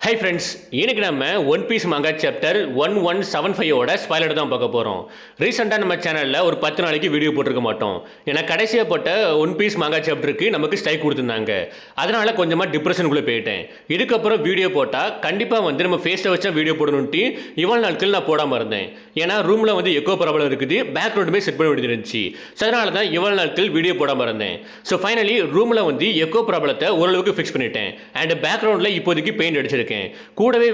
Hi friends, இன்னைக்கு நம்ம one piece மங்கா chapter 1175ஓட spoiler தான் பார்க்க போகிறோம். ரீசெண்டாக நம்ம சேனலில் ஒரு 10 நாளைக்கு வீடியோ போட்டிருக்க மாட்டோம். ஏன்னா கடைசியாக போட்ட ஒன் பீஸ் மங்கா சாப்டருக்கு நமக்கு ஸ்ட்ரைக் கொடுத்துருந்தாங்க. அதனால் கொஞ்சமாக டிப்ரெஷனுக்குள்ளே போயிட்டேன். இதுக்கப்புறம் வீடியோ போட்டால் கண்டிப்பாக நம்ம ஃபேஸை வச்சா வீடியோ போடணுன்ட்டு இவ்வளோ நாட்கள் நான் போடாமல் இருந்தேன். ஏன்னா ரூமில் எக்கோ ப்ராப்ளம் இருக்குது, பேக்ரவுண்டுமே செட் பண்ண வேண்டியது இருந்துச்சு. ஸோ அதனால தான் இவ்வளோ நாட்கள் வீடியோ போடாமல் இருந்தேன். ஸோ ஃபைனலி ரூமில் எக்கோ ப்ராப்ளத்தை ஓரளவுக்கு ஃபிக்ஸ் பண்ணிட்டேன். அண்ட் பேக்ரவுண்டில் இப்போதைக்கு பெயிண்ட் அடிச்சிருக்கேன். கூடவே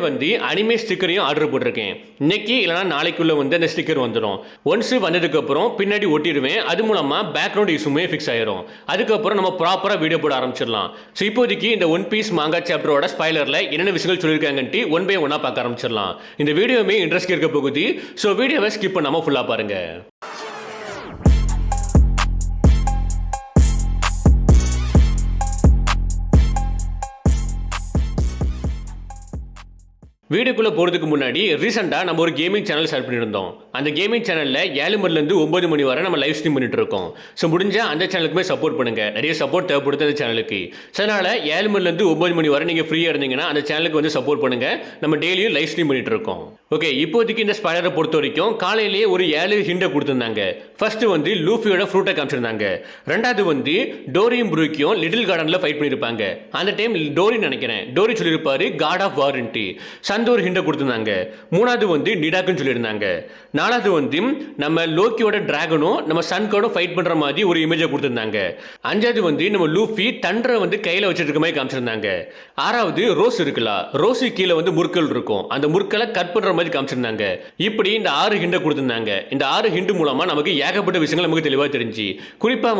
அனிமே ஸ்டிக்கரையும் ஆர்டர் போட்டிருக்கேன். இன்னைக்கு இல்லைனா நாளைக்குள்ள அந்த ஸ்டிக்கர் வந்துடும். ஒன்ஸ் வந்ததுக்கு அப்புறம் பின்னாடி ஒட்டிடுவேன். அது மூலமா பேக்ரவுண்ட் இஷ்யூமே ஃபிக்ஸ் ஆயிரும். அதுக்கப்புறம் நம்ம ப்ராப்பரா வீடியோ போட ஆரம்பிச்சிடலாம். ஸோ இப்போதைக்கு இந்த ஒன் பீஸ் மாங்கா சாப்டரோட ஸ்பாய்லர்ல என்னென்ன விஷயங்கள் சொல்லியிருக்காங்கன்ட்டு ஒன் பை ஒன்னா பார்க்க ஆரம்பிச்சிடலாம். இந்த வீடியோமே இன்ட்ரெஸ்ட் இருக்க போகுது. ஸோ வீடியோவை ஸ்கிப் பண்ணாம ஃபுல்லா பாருங்க. வீடியோக்குள்ளே போகிறதுக்கு முன்னாடி ரீசெண்டாக நம்ம ஒரு கேமிங் சேனல் ஸ்டார்ட் பண்ணியிருந்தோம். அந்த கேமிங் சேனலில் 7 மணிலேருந்து 9 மணி வரை நம்ம லைவ் ஸ்ட்ரீம் பண்ணிட்டு இருக்கோம். ஸோ முடிஞ்சால் அந்த சேனலுக்குமே சப்போர்ட் பண்ணுங்கள். நிறைய சப்போர்ட் தேவைப்படுது அந்த சேனலுக்கு. ஸோ அதனால் 7 மணிலேருந்து 9 மணி வரை நீங்கள் ஃப்ரீயாக இருந்தீங்கன்னா அந்த சேனலுக்கு சப்போர்ட் பண்ணுங்கள். நம்ம டெய்லியும் லைவ் ஸ்ட்ரீம் பண்ணிட்டு இருக்கோம். ஓகே, இப்போதைக்கு இந்த ஸ்பாய்லரை பொறுத்த வரைக்கும் காலையிலேயே ஒரு 7 ஹிண்டை கொடுத்துருந்தாங்க. ஃபர்ஸ்ட் லூஃபியோட ஃப்ரூட்டை காமிச்சிருந்தாங்க. ரெண்டாவது டோரியும் ப்ரூக்கியும் லிட்டில் கார்டனில் ஃபைட் பண்ணியிருப்பாங்க. அந்த டைம் டோரி நினைக்கிறேன், டோரி சொல்லியிருப்பாரு காட் ஆஃப் வாரண்டி. ஒரு ஹிண்ட் கொடுத்திருந்தாங்க. மூணாவது நிடாக்குன்னு சொல்லியிருந்தாங்க. நாலாவது நம்ம லோக்கியோட டிராகனும் நம்ம சன்கோடும் ஃபைட் பண்ற மாதிரி ஒரு இமேஜை கொடுத்திருந்தாங்க. அஞ்சாவது நம்ம லூஃபி தண்டரை கையில வச்சிட்டு இருக்க மாதிரி காமிச்சிருந்தாங்க. ஆறாவது ரோஸ் இருக்குல்ல, ரோஸு கீழே முற்கள் இருக்கும். அந்த முற்களை கட் பண்ற மாதிரி காமிச்சிருந்தாங்க. இப்படி இந்த 6 ஹிண்டை கொடுத்திருந்தாங்க. இந்த 6 ஹிண்ட் மூலமா நமக்கு ஏகப்பட்ட விஷயங்கள் நமக்கு தெளிவா தெரிஞ்சு. குறிப்பா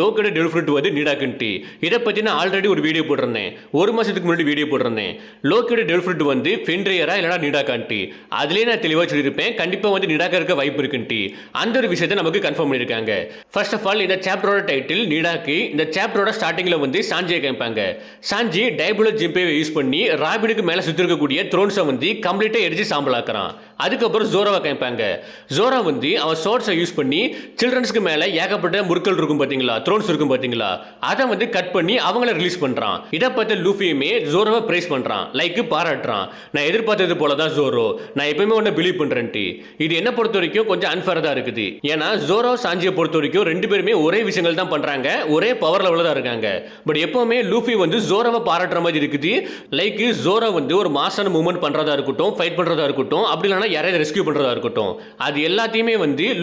லோக்கோட டெல் ஃப்ரூட் நிடாக்குன்ட்டு இதை பத்தி நான் ஆல்ரெடி ஒரு வீடியோ போட்டிருந்தேன். ஒரு மாசத்துக்கு முன்னாடி வீடியோ போட்டிருந்தேன். லோக்கோட டெல் ஃப்ரூட் ஃபென்ட்ரியரா இல்லனா நிடாக்கான்ட்டு அதுலயே நான் தெளிவா சொல்லியிருப்பேன். கண்டிப்பா நிடாக்கா இருக்க வாய்ப்பு இருக்குன்ட்டு அந்த ஒரு விஷயத்தை நமக்கு கன்ஃபார்ம் பண்ணிருக்காங்க. ஃபர்ஸ்ட் ஆஃப் ஆல் இந்த சாப்டரோட டைட்டில் நிடாக்கு. இந்த சாப்டரோட ஸ்டார்டிங்ல சாஞ்சியை கேட்பாங்க. சாஞ்சி டைபுலோ ஜிம்பேவை யூஸ் பண்ணி ராபினுக்கு மேல சுத்தி இருக்கக்கூடிய த்ரோன்ஸை கம்ப்ளீட்டா எரிச்சு சாம்பலாக்குறான். அதுக்கப்புறம் ஜோராவை கேட்பாங்க. ஜோரா அவன் சோர்ஸை யூஸ் பண்ணி சில்ட்ரன்ஸ்க்கு மேல ஏகப்பட்ட முற்கள் இருக்கும் பாத்தீங்களா, த்ரோன்ஸ் இருக்கும் பாத்தீங்களா, அதை கட் பண்ணி அவங்கள ரிலீஸ் பண்றான். இதை பார்த்த லூஃபியுமே ஜோராவை பிரைஸ் பண்றான், லைக் பாராட்டுறான். நான் எதிர்பார்த்தது போலதான் ஜோரோ, நான் எப்பவுமே உன்னை பிலீவ் பண்றேன்ட்டு. இது என்ன பொறுத்த வரைக்கும் கொஞ்சம் அன்ஃபேர் தான் இருக்குது. ஏன்னா ஜோரோ சாஞ்சியை பொறுத்த வரைக்கும் 2 பேருமே ஒரே விஷயங்கள் தான் பண்றாங்க, ஒரே பவர் லெவல்ல தான் இருக்காங்க. பட் எப்பவுமே லூஃபி ஜோராவை பாராட்டுற மாதிரி இருக்குது. லைக் ஜோரோ ஒரு மாசான மூவ்மெண்ட் பண்றதா இருக்கட்டும், ஃபைட் பண்றதா இருக்கட்டும், அப்படி இல்லைனா யாரையாவது ரெஸ்கியூ பண்றதா இருக்கட்டும், அது எல்லாத்தையுமே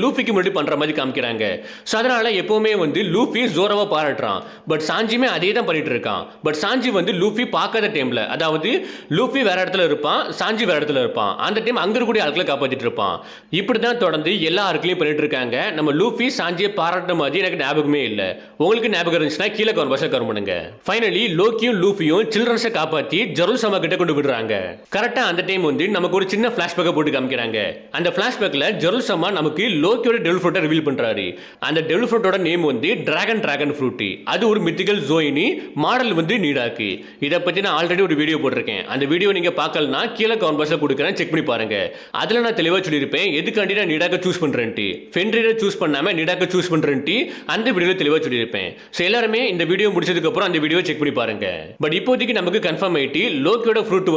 லூஃபிக்கு முன்னாடி பண்ற மாதிரி காமிக்கிறாங்க. சோ அதனால எப்பவுமே லூஃபி ஜோராவை பாராட்டுறான். பட் சாஞ்சியுமே அதே தான் பண்ணிட்டு இருக்கான். பட் சாஞ்சி லூஃபி பார்க்காத டைம்ல, அதாவது லூஃபி வேற இடத்துல இருப்பான், சாஞ்சி வேற இடத்துல இருப்பான். அந்த டைம் அங்க இருக்கக்கூடிய ஆட்களை காப்பாத்திட்டு இருப்பான். இப்படிதான் தொடர்ந்து எல்லா ஆட்களையும் பண்ணிட்டு இருக்காங்க. நம்ம லூஃபி சாஞ்சியை பாராட்டுற மாதிரி எனக்கு ஞாபகமே இல்லை. உங்களுக்கு ஞாபகம் இருந்துச்சுன்னா கீழே கமெண்ட் பாக்ஸ்ல கமெண்ட் பண்ணுங்க. ஃபைனலி லோக்கியும் லூஃபியும் சில்ட்ரன்ஸை காப்பாத்தி ஜெருசலேம் கிட்ட கொண்டு விடுறாங்க. கரெக்டா அந்த டைம் நமக்கு ஒரு சின்ன ஃபிளாஷ்பேக்கை போட்டு காமிக்கிறாங்க. அந்த ஃபிளாஷ்பேக்ல ஜெருசலேம் நமக்கு லோக்கியோட டெவில் ஃப்ரூட்டை ரிவீல் பண்றாரு. அந்த டெவில் ஃப்ரூட்டோட நேம் டிராகன் ஃப்ரூட். அது ஒரு மித்திக்கல் ஜோயினி மாடல் நீடாக்கு. இதை பத்தி நான் ஆல்ரெடி ஒரு வீடியோ போட்டிருக்கேன். அந்த வீடியோ நீங்க பார்க்கலனா கீழே கமெண்ட் பாக்ஸ்ல கொடுக்குறேன், செக் பண்ணி பாருங்க. அதுல நான் தெளிவா சொல்லியிருப்பேன் எதுக்காண்டி நான் நிடாக்க சூஸ் பண்றேன்ட்டு. ஃபென்ட்ரியரை சூஸ் பண்ணாம நிடாக்க சூஸ் பண்றேன்ட்டு அந்த வீடியோல தெளிவா சொல்லியிருப்பேன். சோ எல்லாருமே இந்த வீடியோ முடிச்சதுக்கு அப்புறம் அந்த வீடியோ செக் பண்ணி பாருங்க. பட் இப்போதைக்கு நமக்கு கன்ஃபார்ம் ஆயிட்டு லோக்கியோட ஃப்ரூட்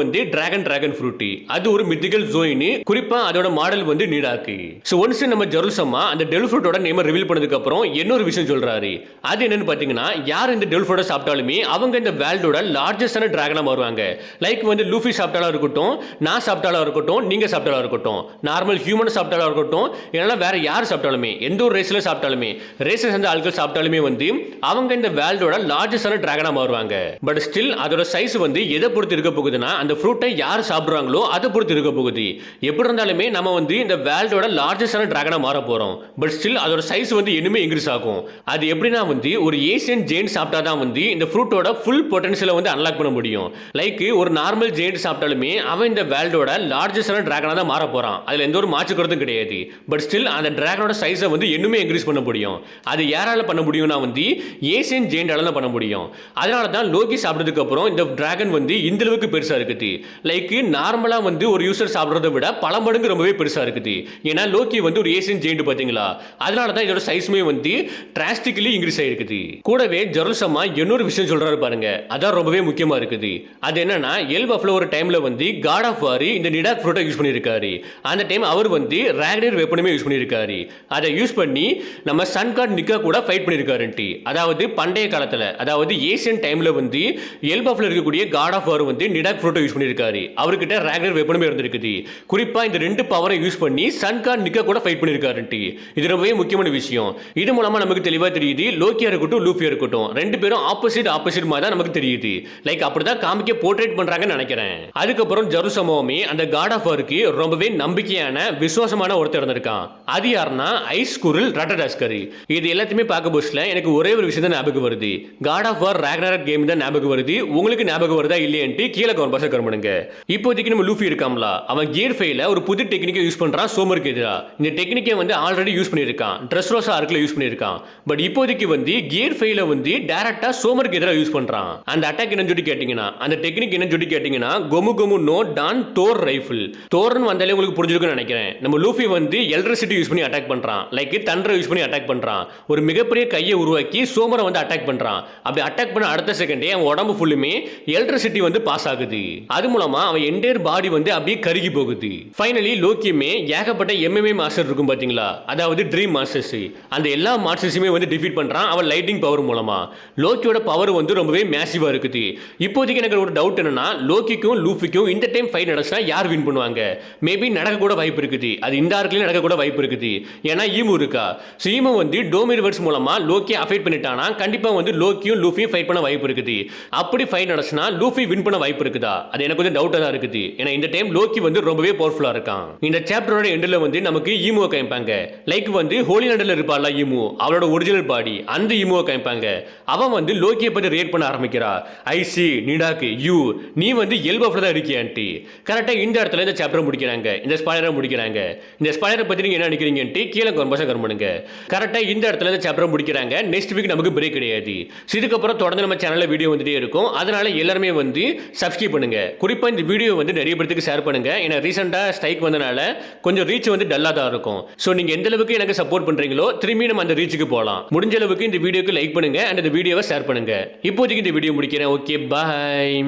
டிராகன் ஃப்ரூட். அது ஒரு மித்திக்கல் ஜோயினி. குறிப்பா அதோட மாடல் நிடாக்கு. சோ ஒன்ஸ் நம்ம ஜெருசலேம் அந்த டெல் ஃப்ரூட்டோட நேம் ரிவீல் பண்ணதுக்கு அப்புறம் இன்னொரு விஷயம் சொல்றாரு. அது என்னன்னு பாத்தீங்கன்னா, யார் இந்த டெல் ஃப்ரூட்டை சாப்பிட்டாலுமே அவங்க இந்த வேர்ல்டோட லார்ஜஸ்டான டிராகனா மாறுவாங்க. லைக் லூஃபி சாப்பிட்டாலும் இருக்கட்டும், நான் சாப்பிட்டாலும் இருக்கட்டும், நீங்க சாப்பிட்டாலும் இருக்கட்டும், நார்மல் ஹியூமன் சாப்பிட்டாலும் இருக்கட்டும், இல்லைனா வேற யார் சாப்பிட்டாலுமே, எந்த ஒரு ரேஸ்ல சாப்பிட்டாலுமே, ரேசஸ் அந்த ஆட்கள் சாப்பிட்டாலுமே அவங்க இந்த வேர்ல்டோட லார்ஜஸ்டான டிராகனா மாறுவாங்க. பட் ஸ்டில் அதோட சைஸ் எதை பொறுத்து இருக்க போகுதுன்னா, அந்த ஃப்ரூட்டை யார் சாப்பிடுறாங்களோ அதை பொறுத்து இருக்க போகுது. எப்படி இருந்தாலுமே நம்ம இந்த வேர்ல்டோட லார்ஜஸ்டான டிராகனா மாற போறோம். பட் ஸ்டில் அதோட சைஸ் இன்னுமே இன்க்ரீஸ் ஆகும். அது எப்படின்னா ஒரு ஏசியன் ஜெயின்ட் சாப்பிட்டாதான் இந்த ஃப்ரூட்டோட ஃபுல் பொட்டன்ஷியலை அன்லாக் பண்ண முடியும். லைக் ஒரு நார்மல் ஜெயின்ட் சாப்பிட்டாலுமே அவன் இந்த வேர்ல்டோட லார்ஜஸ்டான டிராகனாக தான் மாற போகிறான். அதில் எந்த ஒரு மாற்று கருத்தும் கிடையாது. பட் ஸ்டில் அந்த டிராகனோட சைஸை வந்து இன்னுமே இன்க்ரீஸ் பண்ண முடியும். அது யாரால பண்ண முடியும்னா வந்து ஏசியன் ஜெயிண்டால தான் பண்ண முடியும். அதனால தான் லோக்கி சாப்பிட்டதுக்கு அப்புறம் இந்த டிராகன் வந்து இந்த அளவுக்கு பெருசாக இருக்குது. லைக் நார்மலாக வந்து ஒரு யூசர் சாப்பிட்றத விட பல மடங்கு ரொம்பவே பெருசாக இருக்குது. ஏன்னா லோக்கி வந்து ஒரு ஏசியன் ஜெயிண்ட் பார்த்தீங்களா, அதனால தான் இதோட சைஸுமே வந்து டிராஸ்டிக்கலி இன்க்ரீஸ் ஆகிருக்குது. கூடவே ஜெருசலமா இன்னொரு விஷயம் சொல்றாரு பாருங்க, அதான் ரொம்பவே முக்கியமா இருக்குது. அது என்னன்னா எல் பஃப்ல ஒரு டைம்ல வந்து காட் ஆஃப் வார் இந்த நிடாக் ஃப்ரூட்டை யூஸ் பண்ணியிருக்காரு. அந்த டைம் அவர் வந்து ராக்னர் வெப்பனுமே யூஸ் பண்ணியிருக்காரு. அதை யூஸ் பண்ணி நம்ம சன் காட் நிக்கா கூட ஃபைட் பண்ணியிருக்காருன்ட்டு. அதாவது பண்டைய காலத்தில், அதாவது ஏசியன் டைம்ல வந்து எல் பஃப்ல இருக்கக்கூடிய காட் ஆஃப் வார் வந்து நிடாக் ஃப்ரூட்டை யூஸ் பண்ணியிருக்காரு. அவர்கிட்ட ராக்னர் வெப்பனுமே இருந்திருக்குது. குறிப்பா இந்த ரெண்டு பவரை யூஸ் பண்ணி சன் காட் நிக்கா கூட ஃபைட் பண்ணியிருக்காருன்ட்டு. இது ரொம்பவே முக்கியமான விஷயம். இது மூலமா நமக்கு தெளிவா தெரியுது லோக்கியா இருக்கட்டும் லூஃபியா இருக்கட்டும் ரெண்டு பேரும் ஆப்போசிட் மாதிரி தான் நமக்கு தெரியுது. லைக் அப்படிதான் காமிக்க போர்ட்ரேட் பண்றாங்கன்னு நினைக்கிறேன். அதுக்கப்புறம் ஜெருசலமே அந்த காட் ஆஃப் வாருக்கு ரொம்பவே நம்பிக்கையான விசுவாசமான ஒருத்தர் இருந்திருக்கான். அது யாருன்னா ஐஸ் குரில் ரட்டடாஸ்கரி. இது எல்லாத்தையுமே பார்க்க போஸ்ட்ல எனக்கு ஒரே ஒரு விஷயம் தான் ஞாபகம் வருது. காட் ஆஃப் வார் ராக்னரக் கேம் தான் ஞாபகம் வருது. உங்களுக்கு ஞாபகம் வருதா இல்லையன்ட்டு கீழே கமெண்ட் பாக்ஸ்ல கமெண்ட் பண்ணுங்க. இப்போதைக்கு நம்ம லூஃபி இருக்காம்ல, அவன் கியர் 5ல ஒரு புது டெக்னிக்கை யூஸ் பண்றான் சோமருக்கு எதிராக. இந்த டெக்னிக்கை வந்து ஆல்ரெடி யூஸ் பண்ணியிருக்கான், ட்ரெஸ்ரோசா ஆர்க்ல யூஸ் பண்ணியிருக்கான். பட் இப்போதைக்கு வந்து கியர் 5ல வந்து டைரக்டா சோமருக்கு எதிராக யூஸ் பண்றான். அந்த அட்டாக் என்னன்னு சொல்லி கேட்டீங்கன்னா, அந்த டெக்னிக் என்னன்னு சொல்லி கேட்டீங்கன்னா கொமு கொமு நோ டான் தோர் ரைஃபிள். தோர்னு வந்தாலே உங்களுக்கு புரிஞ்சிருக்கும்னு நினைக்கிறேன். நம்ம லூஃபி வந்து எலக்ட்ரிசிட்டி யூஸ் பண்ணி அட்டாக் பண்றான். லைக் தண்டரை யூஸ் பண்ணி அட்டாக் பண்றான். ஒரு மிகப்பெரிய கையை உருவாக்கி சோமரை வந்து அட்டாக் பண்றான். அப்படி அட்டாக் பண்ண அடுத்த செகண்டே அவன் உடம்பு ஃபுல்லுமே எலக்ட்ரிசிட்டி வந்து பாஸ் ஆகுது. அது மூலமா அவன் என்டையர் பாடி வந்து அப்படியே கருகி போகுது. ஃபைனலி லோக்கியுமே ஏகப்பட்ட எம்எம்ஏ மாஸ்டர் இருக்கும் பாத்தீங்களா, அதாவது ட்ரீம் மாஸ்டர்ஸ், அந்த எல்லா மாஸ்டர்ஸுமே வந்து டிஃபீட் பண்றான் அவன் லைட்டிங் பவர் மூலமா. லோக்கியோட பவர் வந்து ரொம்பவே மேசிவா இருக்குது. இப்போதைக்கு எனக்கு ஒரு டவுட் என்னன்னா, லோக்கிக்கும் லூஃபிக்கும் இந்த டைம் ஃபைட் நடந்துச்சுனா யார் வின் பண்ணுவாங்க? மேபி நடக்க கூட வாய்ப்பு இருக்குது. அது இந்த ஆர்க்லயும் நடக்க கூட வாய்ப்பு இருக்குது. ஏன்னா ஈமு இருக்கா. ஸோ ஈமு வந்து டோமிரிவர்ஸ் மூலமா லோக்கியை அஃபைட் பண்ணிட்டானா கண்டிப்பா வந்து லோக்கியும் லூஃபியும் ஃபைட் பண்ண வாய்ப்பு இருக்குது. அப்படி ஃபைட் நடந்துச்சுனா லூஃபி வின் பண்ண வாய்ப்பு இருக்குதா? அது எனக்கு கொஞ்சம் டவுட்டா தான் இருக்குது. ஏன்னா இந்த டைம் லோக்கி வந்து ரொம்பவே பவர்ஃபுல்லா இருக்கான். இந்த சாப்டரோட எண்ட்ல வந்து நமக்கு ஈமுவை காமிப்பாங்க. லைக் வந்து ஹோலி லேண்ட்ல இருப்பாள்ல ஈமு, அவளோட ஒரிஜினல் பாடி அந்த ஈமுவை காமிப்பாங்க. அவன் வந்து லோக்கியை பத்தி ரியாக்ட் பண்ண ஆரம்பிக்கிறா. ஐசி நிடாக்கு யூ நீ வந்து எல்பஃப்ல தான் இருக்கியான்ட்டு. கரெக்டா இந்த இடத்துல இந்த சாப்டர் முடிக்கிறாங்க, இந்த ஸ்பாயிலரை முடிக்கிறாங்க. இந்த ஸ்பாயிலரை பத்தி நீங்க என்ன நினைக்கிறீங்கன்ட்டு கீழே கமெண்ட் பண்ணுங்க. கரெக்டா இந்த இடத்துல இந்த சாப்டர் முடிக்கிறாங்க. நெக்ஸ்ட் வீக் நமக்கு பிரேக் கிடையாது. இதுக்கப்புறம் தொடர்ந்து நம்ம சேனல்ல வீடியோ வந்துட்டே இருக்கும். அதனால எல்லாருமே வந்து சப்ஸ்கிரைப் பண்ணுங்க. குறிப்பா இந்த வீடியோ வந்து நிறைய பேருக்கு ஷேர் பண்ணுங்க. ஏன்னா ரீசெண்டா ஸ்ட்ரைக் வந்தனால கொஞ்சம் ரீச் வந்து டல்லா தான் இருக்கும். ஸோ நீங்க எந்த அளவுக்கு எனக்கு சப்போர்ட் பண்றீங்களோ திரும்பி நம்ம அந்த ரீச்சுக்கு போகலாம். முடிஞ்ச அளவுக்கு இந்த வீடியோக்கு லைக் பண்ணுங்க அண்ட் இந்த வீடியோவை ஷேர் பண்ணுங்க. இப்போதைக்கு இந்த வீடியோ முடிக்கிறேன். Okay bye.